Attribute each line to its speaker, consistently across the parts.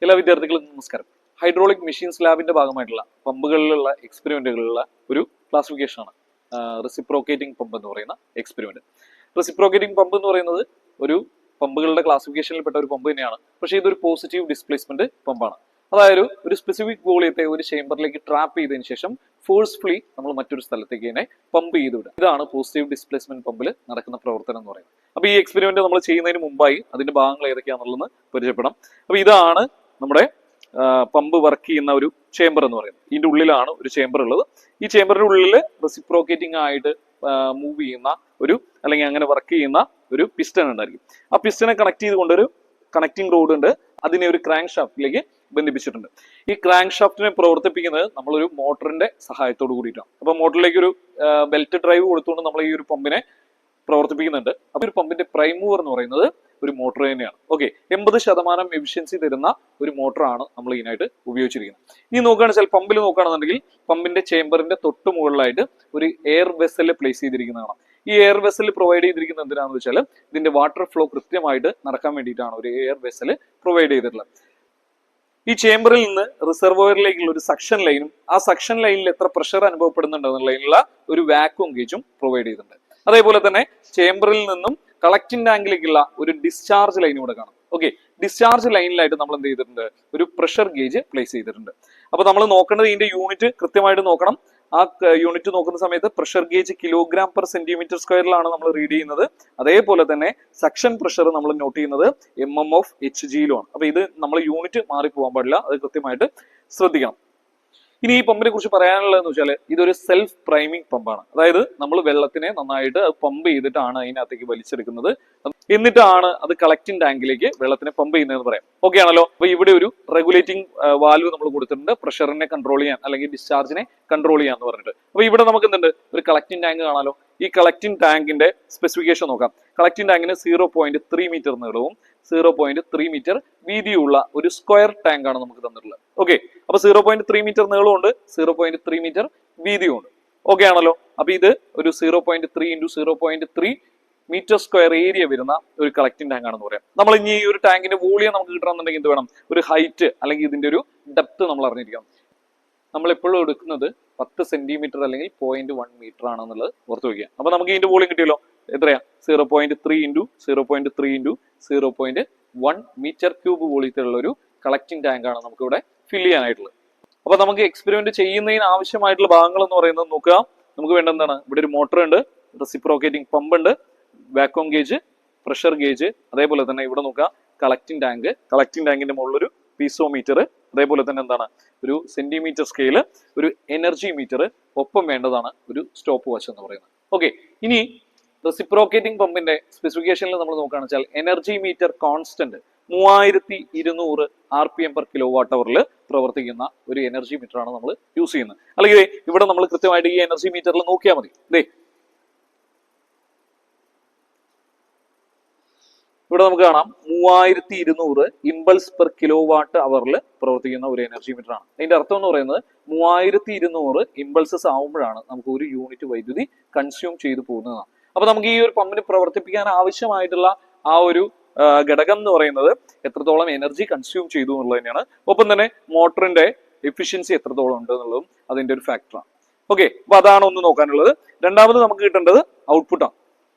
Speaker 1: എല്ലാ വിദ്യാർത്ഥികൾക്കും നമസ്കാരം. ഹൈഡ്രോളിക് മെഷീൻസ് ലാബിന്റെ ഭാഗമായിട്ടുള്ള പമ്പുകളിലുള്ള എക്സ്പെരിമെന്റുകളിലുള്ള ഒരു ക്ലാസിഫിക്കേഷൻ ആണ് റെസിപ്രോക്കേറ്റിംഗ് പമ്പ് എന്ന് പറയുന്ന എക്സ്പെരിമെന്റ്. റെസിപ്രോക്കേറ്റിംഗ് പമ്പ് എന്ന് പറയുന്നത് ഒരു പമ്പുകളുടെ ക്ലാസിഫിക്കേഷനിൽപ്പെട്ട ഒരു പമ്പ് തന്നെയാണ്. പക്ഷേ ഇതൊരു പോസിറ്റീവ് ഡിസ്പ്ലേസ്മെന്റ് പമ്പാണ്. അതായത് ഒരു സ്പെസിഫിക് വോളിയത്തെ ഒരു ചേമ്പറിലേക്ക് ട്രാപ്പ് ചെയ്തതിനു ശേഷം ഫോഴ്സ്ഫുള്ളി നമ്മൾ മറ്റൊരു സ്ഥലത്തേക്ക് തന്നെ പമ്പ് ചെയ്ത് വിടുക. ഇതാണ് പോസിറ്റീവ് ഡിസ്പ്ലേസ്മെന്റ് പമ്പിൽ നടക്കുന്ന പ്രവർത്തനം എന്ന് പറയുന്നത്. അപ്പൊ ഈ എക്സ്പെരിമെന്റ് നമ്മൾ ചെയ്യുന്നതിന് മുമ്പായി അതിന്റെ ഭാഗങ്ങൾ ഏതൊക്കെയാണെന്നുള്ളത് പരിചയപ്പെടാം. അപ്പൊ ഇതാണ് നമ്മുടെ പമ്പ് വർക്ക് ചെയ്യുന്ന ഒരു ചേമ്പർ എന്ന് പറയുന്നത്. ഇതിന്റെ ഉള്ളിലാണ് ഒരു ചേമ്പർ ഉള്ളത്. ഈ ചേമ്പറിന്റെ ഉള്ളിൽ റെസിപ്രോക്കേറ്റിംഗ് ആയിട്ട് മൂവ് ചെയ്യുന്ന ഒരു അല്ലെങ്കിൽ അങ്ങനെ വർക്ക് ചെയ്യുന്ന ഒരു പിസ്റ്റൺ ഉണ്ടായിരിക്കും. ആ പിസ്റ്റനെ കണക്ട് ചെയ്തുകൊണ്ട് ഒരു കണക്റ്റിംഗ് റോഡ് ഉണ്ട്. അതിനെ ഒരു ക്രാങ്ക് ഷാഫ്റ്റിലേക്ക് ബന്ധിപ്പിച്ചിട്ടുണ്ട്. ഈ ക്രാങ്ക് ഷാഫ്റ്റിനെ പ്രവർത്തിപ്പിക്കുന്നത് നമ്മളൊരു മോട്ടറിന്റെ സഹായത്തോട് കൂടിയിട്ടാണ്. അപ്പൊ മോട്ടറിലേക്ക് ഒരു ബെൽറ്റ് ഡ്രൈവ് കൊടുത്തുകൊണ്ട് നമ്മൾ ഈ ഒരു പമ്പിനെ പ്രവർത്തിപ്പിക്കുന്നുണ്ട്. അപ്പൊ ഒരു പമ്പിന്റെ പ്രൈം മൂവർ എന്ന് പറയുന്നത് ഒരു മോട്ടർ തന്നെയാണ്. ഓക്കെ, 80% എഫിഷ്യൻസി തരുന്ന ഒരു മോട്ടറാണ് നമ്മൾ ഇതിനായിട്ട് ഉപയോഗിച്ചിരിക്കുന്നത്. ഇനി നോക്കുകയാണെന്ന് വെച്ചാൽ പമ്പിൽ നോക്കുകയാണെന്നുണ്ടെങ്കിൽ പമ്പിന്റെ ചേമ്പറിന്റെ തൊട്ട് മുകളിലായിട്ട് ഒരു എയർ വെസൽ പ്ലേസ് ചെയ്തിരിക്കുന്നതാണ്. ഈ എയർ വെസൽ പ്രൊവൈഡ് ചെയ്തിരിക്കുന്നത് എന്തിനാണെന്ന് വെച്ചാൽ ഇതിന്റെ വാട്ടർ ഫ്ലോ കൃത്യമായിട്ട് നടക്കാൻ വേണ്ടിയിട്ടാണ് ഒരു എയർ വെസൽ പ്രൊവൈഡ് ചെയ്തിട്ടുള്ളത്. ഈ ചേമ്പറിൽ നിന്ന് റിസർവോയറിലേക്കുള്ള ഒരു സക്ഷൻ ലൈനും ആ സക്ഷൻ ലൈനിൽ എത്ര പ്രഷർ അനുഭവപ്പെടുന്നുണ്ട് എന്നുള്ളതിനുള്ള ഒരു വാക്യൂം ഗേജും പ്രൊവൈഡ് ചെയ്തിട്ടുണ്ട്. അതേപോലെ തന്നെ ചേമ്പറിൽ നിന്നും കളക്റ്റിംഗ് ടാങ്കിലേക്കുള്ള ഒരു ഡിസ്ചാർജ് ലൈൻ ഇവിടെ കാണാം. ഓക്കെ, ഡിസ്ചാർജ് ലൈനിലായിട്ട് നമ്മൾ എന്ത് ചെയ്തിട്ടുണ്ട്, ഒരു പ്രഷർ ഗേജ് പ്ലേസ് ചെയ്തിട്ടുണ്ട്. അപ്പൊ നമ്മൾ നോക്കേണ്ടത് ഇതിന്റെ യൂണിറ്റ് കൃത്യമായിട്ട് നോക്കണം. ആ യൂണിറ്റ് നോക്കുന്ന സമയത്ത് pressure gauge kilogram per centimetre സ്ക്വയറിലാണ് നമ്മൾ റീഡ് ചെയ്യുന്നത്. അതേപോലെ തന്നെ സക്ഷൻ പ്രഷർ നമ്മൾ നോട്ട് ചെയ്യുന്നത് HGയിലുമാണ്. അപ്പൊ ഇത് നമ്മൾ യൂണിറ്റ് മാറിപ്പോകാൻ പാടില്ല, അത് കൃത്യമായിട്ട് ശ്രദ്ധിക്കണം. ഇനി ഈ പമ്പിനെ കുറിച്ച് പറയാനുള്ളതെന്ന് വെച്ചാൽ ഇതൊരു സെൽഫ് പ്രൈമിംഗ് പമ്പാണ്. അതായത് നമ്മൾ വെള്ളത്തിനെ നന്നായിട്ട് പമ്പ് ചെയ്തിട്ടാണ് അതിനകത്തേക്ക് വലിച്ചെടുക്കുന്നത്, എന്നിട്ടാണ് അത് കളക്റ്റിംഗ് ടാങ്കിലേക്ക് വെള്ളത്തിനെ പമ്പ് ചെയ്യുന്നതെന്ന് പറയാം. ഓക്കെ ആണല്ലോ. അപ്പൊ ഇവിടെ ഒരു റെഗുലേറ്റിംഗ് വാൽവ് നമ്മൾ കൊടുത്തിട്ടുണ്ട്, പ്രഷറിനെ കൺട്രോൾ ചെയ്യാൻ അല്ലെങ്കിൽ ഡിസ്ചാർജിനെ കൺട്രോൾ ചെയ്യാന്ന് പറഞ്ഞിട്ട്. അപ്പൊ ഇവിടെ നമുക്ക് എന്തുണ്ട്, ഒരു കളക്റ്റിംഗ് ടാങ്ക് കാണാലോ. ഈ കളക്റ്റിംഗ് ടാങ്കിന്റെ സ്പെസിഫിക്കേഷൻ നോക്കാം. കളക്റ്റിംഗ് ടാങ്കിന് 0.3 മീറ്റർ നീളവും 0.3 മീറ്റർ വീതിയുള്ള ഒരു സ്ക്വയർ ടാങ്ക് ആണ് നമുക്ക് തന്നിട്ടുള്ളത്. ഓക്കെ, അപ്പൊ 0.3 മീറ്റർ നീളമുണ്ട്, 0.3 മീറ്റർ വീതിയുമുണ്ട്. ഓക്കെ ആണല്ലോ. അപ്പൊ ഇത് ഒരു 0.3 × 0.3 മീറ്റർ സ്ക്വയർ ഏരിയ വരുന്ന ഒരു കളക്റ്റിംഗ് ടാങ്ക് ആണെന്ന് പറയാം. നമ്മൾ ഇനി ഈ ഒരു ടാങ്കിന്റെ വോളിയം നമുക്ക് കിട്ടണമെന്നുണ്ടെങ്കിൽ എന്ത് വേണം, ഒരു ഹൈറ്റ് അല്ലെങ്കിൽ ഇതിന്റെ ഒരു ഡെപ്ത് നമ്മൾ അറിഞ്ഞിരിക്കണം. നമ്മൾ എപ്പോഴും എടുക്കുന്നത് 10 സെന്റിമീറ്റർ അല്ലെങ്കിൽ 0.1 മീറ്റർ ആണെന്നുള്ളത് ഓർത്ത് വയ്ക്കുക. അപ്പൊ നമുക്ക് ഇതിന്റെ വോളിയം കിട്ടിയല്ലോ. എത്രയാ, 0.3 × 0.3 × 0.1 മീറ്റർ ക്യൂബ് വോളിയത്തിലുള്ള ഒരു കളക്റ്റിംഗ് ടാങ്ക് ആണ് നമുക്ക് ഇവിടെ ഫിൽ ചെയ്യാനായിട്ടുള്ളത്. അപ്പൊ നമുക്ക് എക്സ്പെരിമെന്റ് ചെയ്യുന്നതിന് ആവശ്യമായിട്ടുള്ള ഭാഗങ്ങൾ എന്ന് പറയുന്നത് നോക്കുക. നമുക്ക് വേണ്ട എന്താണ്, ഇവിടെ ഒരു മോട്ടർ ഉണ്ട്, റെസിപ്രോക്കേറ്റിംഗ് പമ്പ് ഉണ്ട്, വാക്യൂം ഗേജ്, പ്രഷർ ഗേജ്, അതേപോലെ തന്നെ ഇവിടെ നോക്കുക കളക്റ്റിംഗ് ടാങ്ക്, കളക്റ്റിംഗ് ടാങ്കിന്റെ മുകളിലൊരു പീസോമീറ്റർ, അതേപോലെ തന്നെ എന്താണ് ഒരു സെന്റിമീറ്റർ സ്കെയില്, ഒരു എനർജി മീറ്റർ, ഒപ്പം വേണ്ടതാണ് ഒരു സ്റ്റോപ്പ് വാച്ച് എന്ന് പറയുന്നത്. ഓക്കെ, ഇനി റെസിപ്രോക്കേറ്റിംഗ് പമ്പിന്റെ സ്പെസിഫിക്കേഷനിൽ നമ്മൾ നോക്കുകയാണെന്ന് വെച്ചാൽ energy meter constant 3200 RPM per kWh പ്രവർത്തിക്കുന്ന ഒരു എനർജി മീറ്റർ ആണ് നമ്മൾ യൂസ് ചെയ്യുന്നത്. അല്ലെങ്കിൽ ഇവിടെ നമ്മൾ കൃത്യമായിട്ട് ഈ എനർജി മീറ്ററിൽ നോക്കിയാൽ മതി. ഇവിടെ നമുക്ക് കാണാം 3200 ഇമ്പൾസ് പെർ kWh പ്രവർത്തിക്കുന്ന ഒരു എനർജി മീറ്റർ ആണ്. അതിന്റെ അർത്ഥം എന്ന് പറയുന്നത് 3200 ഇമ്പൾസസ് ആവുമ്പോഴാണ് നമുക്ക് ഒരു യൂണിറ്റ് വൈദ്യുതി കൺസ്യൂം ചെയ്തു പോകുന്നതാണ്. അപ്പൊ നമുക്ക് ഈ ഒരു പമ്പിന് പ്രവർത്തിപ്പിക്കാൻ ആവശ്യമായിട്ടുള്ള ആ ഒരു ഘടകം എന്ന് പറയുന്നത് എത്രത്തോളം എനർജി കൺസ്യൂം ചെയ്തു എന്നുള്ളത് തന്നെയാണ്. ഒപ്പം തന്നെ മോട്ടറിന്റെ എഫിഷ്യൻസി എത്രത്തോളം ഉണ്ട് എന്നുള്ളതും അതിന്റെ ഒരു ഫാക്ടറാണ്. ഓക്കെ, അപ്പൊ അതാണ് ഒന്ന് നോക്കാനുള്ളത്. രണ്ടാമത് നമുക്ക് കിട്ടേണ്ടത് ഔട്ട്പുട്ടാണ്.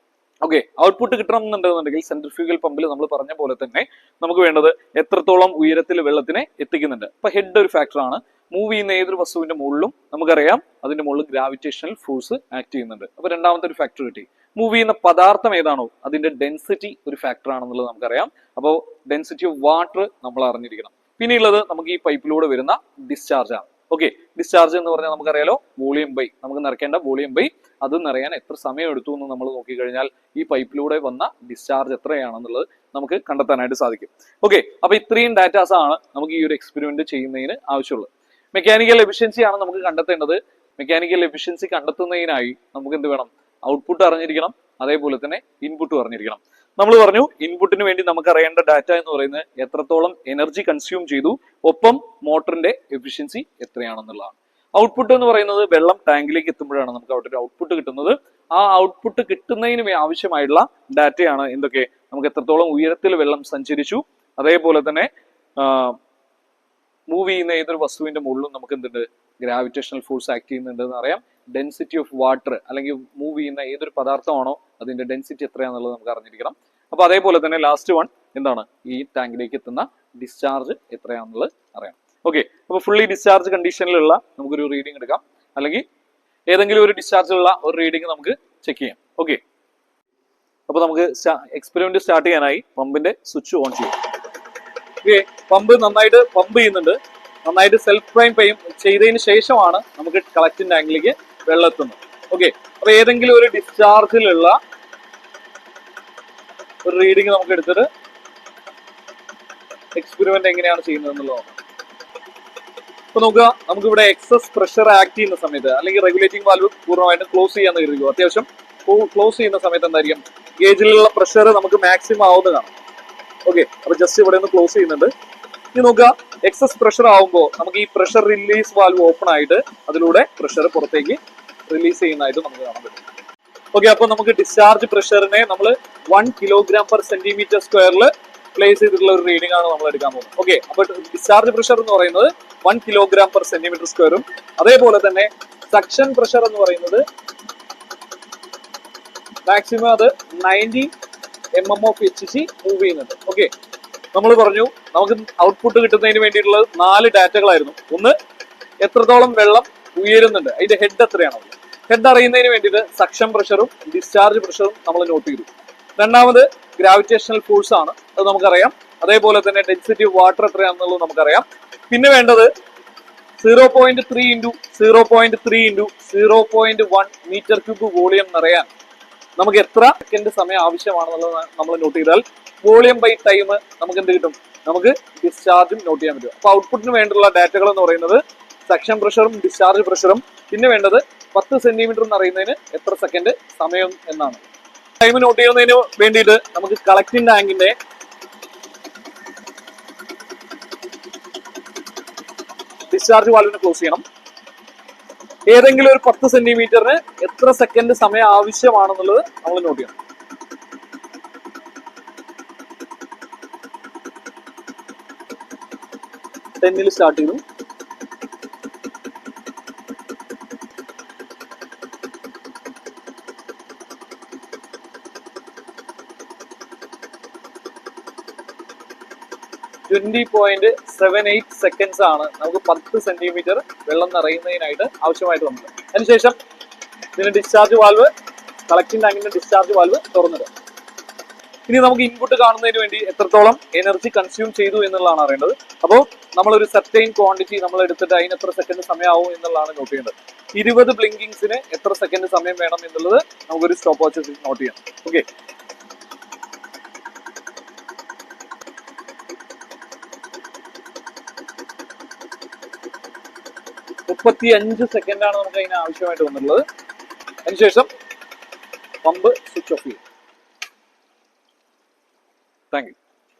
Speaker 1: ഓക്കെ, ഔട്ട്പുട്ട് കിട്ടണം എന്നുണ്ടെന്നുണ്ടെങ്കിൽ സെൻട്രിഫ്യൂഗൽ പമ്പിൽ നമ്മൾ പറഞ്ഞ പോലെ തന്നെ നമുക്ക് വേണ്ടത് എത്രത്തോളം ഉയരത്തിൽ വെള്ളത്തിനെ എത്തിക്കുന്നുണ്ട്. അപ്പൊ ഹെഡ് ഒരു ഫാക്ടറാണ്. മൂവ് ചെയ്യുന്ന ഏതൊരു വസ്തുവിന്റെ മുകളിലും നമുക്കറിയാം അതിന്റെ മുകളിൽ ഗ്രാവിറ്റേഷണൽ ഫോഴ്സ് ആക്ട് ചെയ്യുന്നുണ്ട്. അപ്പൊ രണ്ടാമത്തെ ഒരു ഫാക്ടർ കിട്ടി. മൂവ് ചെയ്യുന്ന പദാർത്ഥം ഏതാണോ അതിന്റെ ഡെൻസിറ്റി ഒരു ഫാക്ടർ ആണെന്നുള്ളത് നമുക്കറിയാം. അപ്പോൾ ഡെൻസിറ്റി ഓഫ് വാട്ടർ നമ്മൾ അറിഞ്ഞിരിക്കണം. പിന്നെയുള്ളത് നമുക്ക് ഈ പൈപ്പിലൂടെ വരുന്ന ഡിസ്ചാർജ് ആണ്. ഓക്കെ, ഡിസ്ചാർജ് എന്ന് പറഞ്ഞാൽ നമുക്കറിയാലോ വോളിയം ബൈ, നമുക്ക് നിറയ്ക്കേണ്ട വോളിയം ബൈ അത് നിറയാൻ എത്ര സമയം എടുത്തു എന്ന് നമ്മൾ നോക്കിക്കഴിഞ്ഞാൽ ഈ പൈപ്പിലൂടെ വന്ന ഡിസ്ചാർജ് എത്രയാണെന്നുള്ളത് നമുക്ക് കണ്ടെത്താനായിട്ട് സാധിക്കും. ഓക്കെ, അപ്പൊ ഇത്രയും ഡാറ്റാസ് ആണ് നമുക്ക് ഈ ഒരു എക്സ്പെരിമെന്റ് ചെയ്യുന്നതിന് ആവശ്യമുള്ളത്. മെക്കാനിക്കൽ എഫിഷ്യൻസി ആണ് നമുക്ക് കണ്ടെത്തേണ്ടത്. മെക്കാനിക്കൽ എഫിഷ്യൻസി കണ്ടെത്തുന്നതിനായി നമുക്ക് എന്ത് വേണം, ഔട്ട്പുട്ട് അറിഞ്ഞിരിക്കണം, അതേപോലെ തന്നെ ഇൻപുട്ടും അറിഞ്ഞിരിക്കണം. നമ്മൾ പറഞ്ഞു ഇൻപുട്ടിന് വേണ്ടി നമുക്ക് അറിയേണ്ട ഡാറ്റ എന്ന് പറയുന്നത് എത്രത്തോളം എനർജി കൺസ്യൂം ചെയ്തു, ഒപ്പം മോട്ടറിന്റെ എഫിഷ്യൻസി എത്രയാണെന്നുള്ളതാണ്. ഔട്ട്പുട്ട് എന്ന് പറയുന്നത് വെള്ളം ടാങ്കിലേക്ക് എത്തുമ്പോഴാണ് നമുക്ക് അവിടെ ഒരു ഔട്ട്പുട്ട് കിട്ടുന്നത്. ആ ഔട്ട്പുട്ട് കിട്ടുന്നതിന് ആവശ്യമായിട്ടുള്ള ഡാറ്റയാണ് എന്തൊക്കെ, നമുക്ക് എത്രത്തോളം ഉയരത്തിൽ വെള്ളം സഞ്ചരിച്ചു, അതേപോലെ തന്നെ മൂവ് ചെയ്യുന്ന ഏതൊരു വസ്തുവിന്റെ മുകളിലും നമുക്ക് എന്തുണ്ട്, ഗ്രാവിറ്റേഷണൽ ഫോഴ്സ് ആക്ട് ചെയ്യുന്നുണ്ട് എന്ന് അറിയാം. ഡെൻസിറ്റി ഓഫ് വാട്ടർ അല്ലെങ്കിൽ മൂവ് ചെയ്യുന്ന ഏതൊരു പദാർത്ഥമാണോ അതിന്റെ ഡെൻസിറ്റി എത്രയാണെന്നുള്ളത് നമുക്ക് അറിഞ്ഞിരിക്കണം. അപ്പൊ അതേപോലെ തന്നെ ലാസ്റ്റ് വൺ എന്താണ്, ഈ ടാങ്കിലേക്ക് എത്തുന്ന ഡിസ്ചാർജ് എത്രയാണെന്നുള്ളത് അറിയാം. ഓക്കെ, അപ്പൊ ഫുള്ളി ഡിസ്ചാർജ് കണ്ടീഷനിലുള്ള നമുക്കൊരു റീഡിംഗ് എടുക്കാം, അല്ലെങ്കിൽ ഏതെങ്കിലും ഒരു ഡിസ്ചാർജിലുള്ള ഒരു റീഡിംഗ് നമുക്ക് ചെക്ക് ചെയ്യാം. ഓക്കെ, അപ്പൊ നമുക്ക് എക്സ്പെരിമെന്റ് സ്റ്റാർട്ട് ചെയ്യാനായി പമ്പിന്റെ സ്വിച്ച് ഓൺ ചെയ്യും. ഓക്കെ, പമ്പ് നന്നായിട്ട് പമ്പ് ചെയ്യുന്നുണ്ട്. നന്നായിട്ട് സെൽഫ് പ്രൈം ചെയ്തതിന് ശേഷമാണ് നമുക്ക് കളക്റ്റിംഗ് ടാങ്കിലേക്ക് വെള്ളം എത്തുന്നത്. ഓക്കെ, അപ്പൊ ഏതെങ്കിലും ഒരു ഡിസ്ചാർജിലുള്ള ഒരു റീഡിംഗ് നമുക്ക് എടുത്തിട്ട് എക്സ്പെരിമെന്റ് എങ്ങനെയാണ് ചെയ്യുന്നത് എന്നുള്ളത് നോക്കാം. ഇപ്പൊ നോക്കുക, നമുക്കിവിടെ എക്സസ് പ്രഷർ ആക്ട് ചെയ്യുന്ന സമയത്ത് അല്ലെങ്കിൽ റെഗുലേറ്റിംഗ് വാൽവ് പൂർണ്ണമായിട്ടും ക്ലോസ് ചെയ്യാന്ന് കരുതുക. അത്യാവശ്യം ക്ലോസ് ചെയ്യുന്ന സമയത്ത് എന്തായിരിക്കും, ഗേജിലുള്ള പ്രഷർ നമുക്ക് മാക്സിമം ആവുന്നത് കാണാം. ഓക്കെ, അപ്പൊ ജസ്റ്റ് ഇവിടെ ഒന്ന് ക്ലോസ് ചെയ്യുന്നുണ്ട്. ഇനി നോക്കുക, എക്സസ് പ്രഷർ ആവുമ്പോൾ നമുക്ക് ഈ പ്രഷർ റിലീസ് വാൽവ് ഓപ്പൺ ആയിട്ട് അതിലൂടെ പ്രഷർ പുറത്തേക്ക് റിലീസ് ചെയ്യുന്നതായിട്ട് നമുക്ക് കാണാൻ പറ്റും. ഓക്കെ, അപ്പൊ നമുക്ക് ഡിസ്ചാർജ് പ്രഷറിനെ നമ്മൾ 1 kg/cm² പ്ലേസ് ചെയ്തിട്ടുള്ള ഒരു റീഡിംഗ് ആണ് നമ്മൾ എടുക്കാൻ പോകുന്നത്. ഓക്കെ, അപ്പൊ ഡിസ്ചാർജ് പ്രഷർ എന്ന് പറയുന്നത് 1 kg/cm², അതേപോലെ തന്നെ സക്ഷൻ പ്രഷർ എന്ന് പറയുന്നത് മാക്സിമം അത് 90 mm of Hg മൂവ് ചെയ്യുന്നുണ്ട്. ഓക്കെ, നമ്മൾ പറഞ്ഞു നമുക്ക് ഔട്ട്പുട്ട് കിട്ടുന്നതിന് വേണ്ടിയിട്ടുള്ളത് 4 ഡാറ്റകളായിരുന്നു. ഒന്ന്, എത്രത്തോളം വെള്ളം ഉയരുന്നുണ്ട്, അതിന്റെ ഹെഡ് എത്രയാണോ. ഹെഡ് അറിയുന്നതിന് വേണ്ടിയിട്ട് സക്ഷൻ പ്രഷറും ഡിസ്ചാർജ് പ്രഷറും നമ്മൾ നോട്ട് ചെയ്തു. രണ്ടാമത് ഗ്രാവിറ്റേഷണൽ ഫോഴ്സ് ആണ്, അത് നമുക്കറിയാം. അതേപോലെ തന്നെ ഡെൻസിറ്റി ഓഫ് വാട്ടർ എത്രയാണെന്നുള്ളത് നമുക്കറിയാം. പിന്നെ വേണ്ടത് 0.3 × 0.3 × 0.1 m³ വോളിയം നിറയാൻ നമുക്ക് എത്ര സെക്കൻഡ് സമയം ആവശ്യമാണെന്നുള്ളത് നമ്മൾ നോട്ട് ചെയ്താൽ വോളിയം ബൈ ടൈം നമുക്ക് എന്ത് കിട്ടും, നമുക്ക് ഡിസ്ചാർജും നോട്ട് ചെയ്യാൻ പറ്റും. അപ്പൊ ഔട്ട്പുട്ടിന് വേണ്ടിയുള്ള ഡാറ്റകൾ എന്ന് പറയുന്നത് സക്ഷൻ പ്രഷറും ഡിസ്ചാർജ് പ്രഷറും, പിന്നെ വേണ്ടത് 10 സെന്റിമീറ്റർ എന്ന് അറിയുന്നതിന് എത്ര സെക്കൻഡ് സമയം എന്നാണ്. ടൈം നോട്ട് ചെയ്യുന്നതിന് വേണ്ടിയിട്ട് നമുക്ക് കളക്റ്റിംഗ് ടാങ്കിന്റെ ഡിസ്ചാർജ് വാൽവിനെ ക്ലോസ് ചെയ്യണം. ഏതെങ്കിലും ഒരു 10 സെന്റിമീറ്ററിന് എത്ര സെക്കൻഡ് സമയം ആവശ്യമാണെന്നുള്ളത് നമ്മൾ നോട്ട് ചെയ്യണം. ടെന്നിൽ സ്റ്റാർട്ട് ചെയ്തു. .78 സെക്കൻഡ്സ് ആണ് നമുക്ക് 10 സെന്റിമീറ്റർ വെള്ളം നിറയുന്നതിനായിട്ട് ആവശ്യമായിട്ട് വന്നത്. അതിനുശേഷം ഇതിന്റെ ഡിസ്ചാർജ് വാൽവ്, കളക്റ്റിംഗ് ടാങ്കിന്റെ ഡിസ്ചാർജ് വാൽവ് തുറന്നിടുക. ഇനി നമുക്ക് ഇൻപുട്ട് കാണുന്നതിന് വേണ്ടി എത്രത്തോളം എനർജി കൺസ്യൂം ചെയ്തു എന്നുള്ളതാണ് അറിയേണ്ടത്. അപ്പോൾ നമ്മളൊരു സെർട്ടൈൻ ക്വാണ്ടിറ്റി നമ്മൾ എടുത്തിട്ട് അതിന് എത്ര സെക്കൻഡ് സമയമാവും എന്നുള്ളതാണ് നോട്ട് ചെയ്യേണ്ടത്. 20 ബ്ലിങ്കിങ്സിന് എത്ര സെക്കൻഡ് സമയം വേണം എന്നുള്ളത് നമുക്കൊരു സ്റ്റോപ്പ് വാച്ച് നോട്ട് ചെയ്യാം. ഓക്കെ, 35 സെക്കൻഡാണ് നമുക്ക് അതിന് ആവശ്യമായിട്ട് വന്നിട്ടുള്ളത്. അതിനുശേഷം പമ്പ് സ്വിച്ച് ഓഫ് ചെയ്യും. Thank you.